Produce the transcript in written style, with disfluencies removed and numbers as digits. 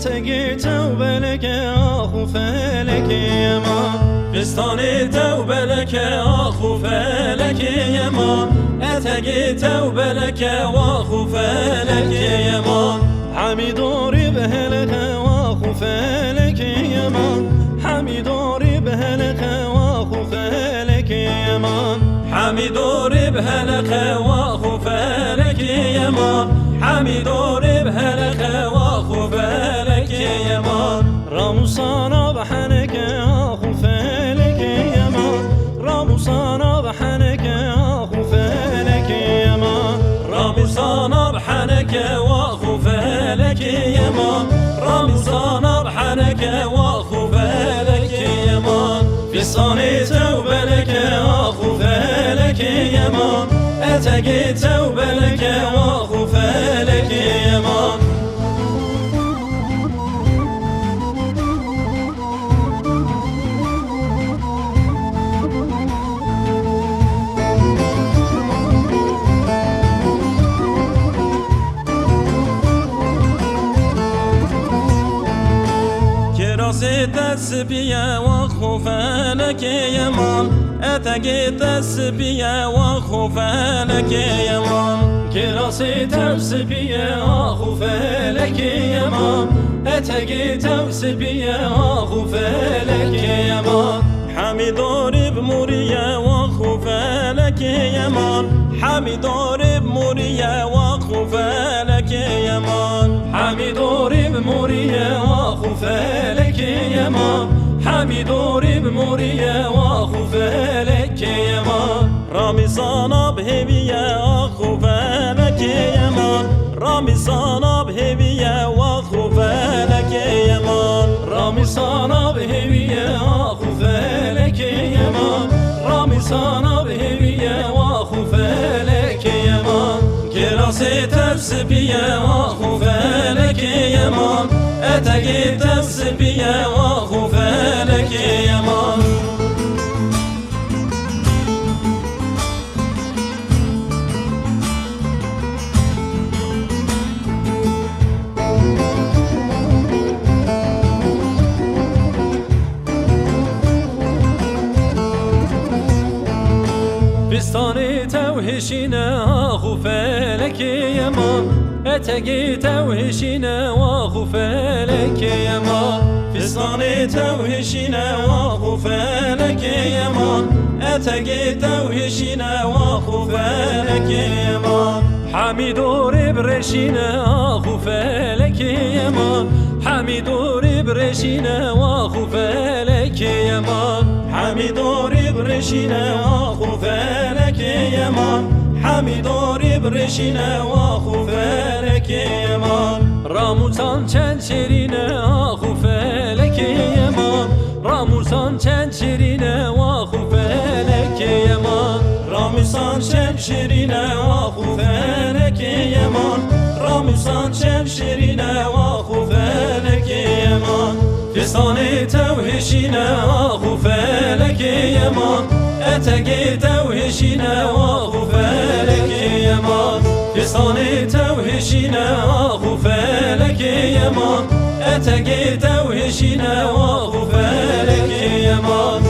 اتقي توبة لك أخو فلك يمان فستاني توبة لك أخو فلك يمان اتقي توبة لك وأخو فلك يمان حميد ربه لك وأخو فلك يمان حميد ربه لك وأخو فلك يمان حميد ربه لك وأخو فلك يمان حميد ربه لك وأخو فلك يمان رمصان بحنك أخو فلك يمان رمصان بحنك أخو فلك يمان رمصان بحنك وأخو فلك يمان رمصان بحنك وأخو فلك يمان فستاني توبة لك أخو فلك يمان اتقي توبة لك وأخو فلك يمان كراسي تسبية وأخو فلك يمان اتقي تسبية وأخو فلك يمان كراسي تسبية أخو فلك يمان اتقي تسبية أخو فلك يمان حميد رب مريا وأخو فلك يمان حميد رب مريا وأخو فلك يمان حميد رب مريا وأخو فلك يمان حميد رب مريا وأخو فلك يمان رمضان بهبيا وأخو فلك يمان رمضان بهبيا وأخو فلك يمان رمضان بهبيا وأخو فلك يمان رمضان بهبيا وأخو فلك يمان كراسي تسبية وأخو فلك يمان اتقي تسبية وأخو فلك يمان فستاني توهشنا أخو فلك يمان اتقي توهشنا وأخو فلك يمان فستاني توهشنا وأخو فلك يمان اتقي توهشنا وأخو فلك يمان حميد رب رشينا أخو فلك يمان حميد رب رشينا وأخو فلك يمان حميد رب رشينا وأخو فلك يمان حميد رب رشينا وأخو فلك يمان راموسان چند شیرینه آخو فلک یمان راموسان چند شیرینه آخو فلک یمان راموسان چند شیرینه وأخو فلك يمان راموسان چند شیرینه وأخو فلك يمان فستاني توهشينا أخو فلك يمان اتقي توهشينا وأخو فلك يمان فستاني توهشينا أخو فلك يمان اتقي توهشينا وأخو فلك يمان